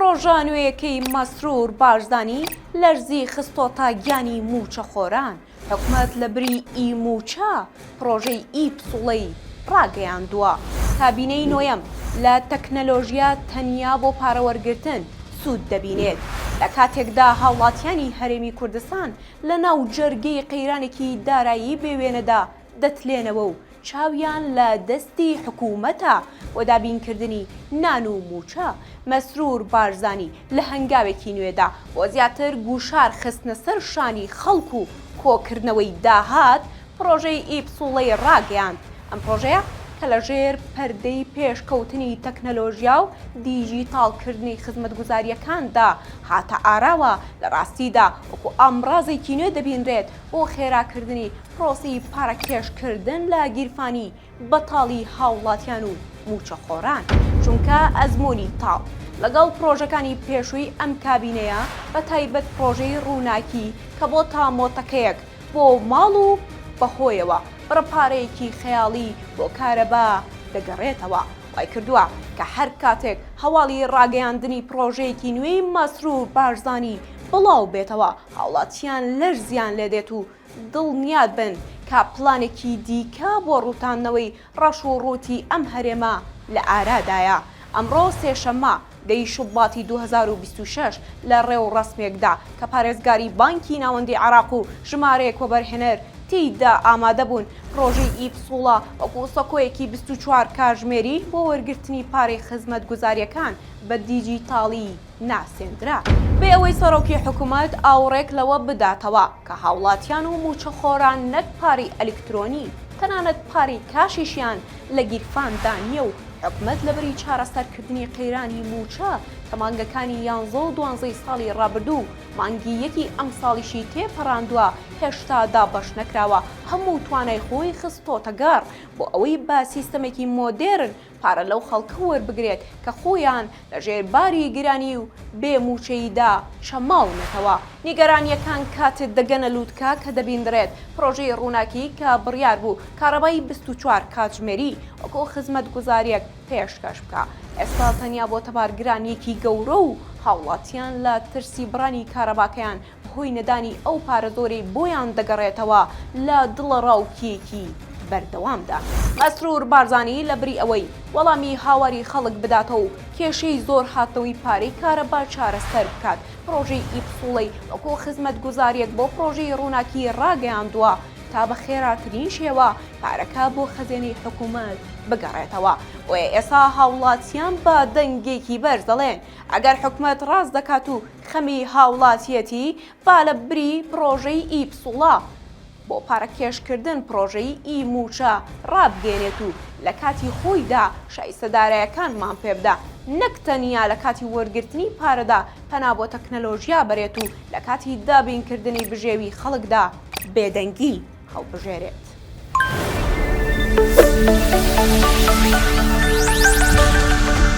پرۆژانوەیەکەی مەسرور بارزانی لەرزی خستۆتە گیانی موچە خۆران. حکومەت لە بری ئی موچە پرۆژەی ئی پسوڵەی ڕاگەیاندووە. کابینەی نۆیەم لە تەکنەلۆژیا تەنیا بۆ پارەوەرگرتن سوود دەبینێت. لە کاتێکدا هاوڵاتیانی هەرێمی کوردستان لە ناو جەرگەی قەیرانێکی دارایی بێوێنەدا دەتلێنەوە و چاویان لە دەستی حکوومەتە بۆ دابینکردنی نان و موچە. مەسرور بارزانی لە هەنگاوێکی نوێدا بۆ زیاتر گوشار خستنە سەر شانی خەڵک و کۆکردنەوەی داهات پرۆژەی ئی پسوڵەی ڕاگەیاند. ئەم پرۆژەیە کە لەژێر پەردەی پێشکەوتنی تەکنەلۆژیا و دیژیتاڵکردنی خزمەتگوزاریەکاندا هاتە ئاراوە، لە ڕاستیدا وەکو ئامڕازێکی نوێ دەبینرێت بۆ خێراکردنی پرۆسی پارەکێشکردن لە گیرفانی بەتاڵی هاوڵاتیان و موچەخۆران. چونکە ئەزمموی تاڵ لەگەڵ پرۆژەکانی پێشووی ئەم کابینەیە بە تایبەت پرۆژەی ڕووناکی کە بۆ تامۆتەکەیەک بۆ ماڵ و بەهۆیەوە بڕپارەیەکی خەیاڵی بۆ کارەبا دەگەڕێتەوە. وای کردووە کە هەر کاتێک هەواڵی ڕاگەیاندنی پرۆژەیەکی نوێی مەسرور بارزانی بڵاو بێتەوە هاوڵاتیان لەرزیان لێدێت و دڵنیاد بن کە پلانێکی دیکە بۆ ڕووتاندنەوەی ڕەش و ڕووتی ئەم هەرێمە لە ئارادایە. ئەمڕۆ سێشەممە دەی شوباتی 2026 لە ڕێو ڕسمێکدا کە پارێزگاری بانکی ناوەندی عێراق و ژمارەیەک وەبەرهێنەر تێیدا ئامادە بوون پرۆژەی ئی پسوڵە وەکو سەکۆیەکی 24 کاتژمێری بۆ وەرگرتنی پارەی خزمەتگوزاریەکان بە دیجیتاڵی ناسێندرا. بێ ئەوەی سەرۆکی حکوومەت ئاوڕێک لەوە بداتەوە کە هاوڵاتیان و موچەخۆران نەک پارەی ئەلکترۆنی تەنانەت پارەی کاشیشیان لە گیرفاندا نییە و حکومەت لە بەری چارەسەرکردنی قەیرانی موچە کە مانگەکانی 11 و 12 ساڵی ڕابردوو مانگی یەکی ئەم ساڵیشی تێپەڕاندووە هێشتا دابەش نەکراوە هەموو توانای خۆی خستۆتە گەڕ بۆ ئەوەی با سیستەمێکی مۆدێرن پارە لەو خەڵکە وەربگرێت کە خۆیان لە ژێرباری گرانی و بێ موچەیدا شەماونەتەوە. نیگەرانیەکان کاتت دەگەنە لووتکە کە دەبیندرێت پرۆژەی ڕووناکی کە بڕیار بوو کارەبای 24 کاتژمێری وەکو خزمەتگوزاریەک پێشکەش بکە. ئێستا تەنیا بۆ تەبارگرانیەکی گەورە و هاوڵاتیان لە ترسی بڕانی کارەباکەیان بەهۆی نەدانی ئەو پارە زۆرەی بۆیان دەگەڕێتەوە لە دڵە ڕاوکیەکی بەردەوامدا. مەسرور بارزانی لە بری ئەوەی وەڵامی هاواری خەڵک بداتەوە و کێشەی زۆر هاتەوەی پارەی کارەبا چارەسەر بکات پرۆژەی ئی پسوڵەی وەکو خزمەتگوزاریەک بۆ پرۆژەی ڕووناکی ڕاگەیاندووە تا بە خێراترین شێوە پارەکە بۆ خەزێنەی حکوومەت بگەڕێتەوە. وێ ئێستا هاوڵاتیان بە دەنگێکی بەرز دەڵێن ئەگەر حکوومەت ڕاست دەکات و خەمی هاوڵاتیەتی با لە بری پرۆژەی ئی پسوڵە بۆ پارەکێشکردن پرۆژەی ئی موچە ڕابگەێنێت و لە کاتی خۆیدا شایستەدارایەکانمان پێ بدە، نەک تەنیا لە کاتی وەرگرتنی پارەدا پەنا بۆ تەکنەلۆژیا بەرێت و لە کاتی دابینکردنی بژێوی خەڵکدا بێدەنگی هەڵبژێرێت.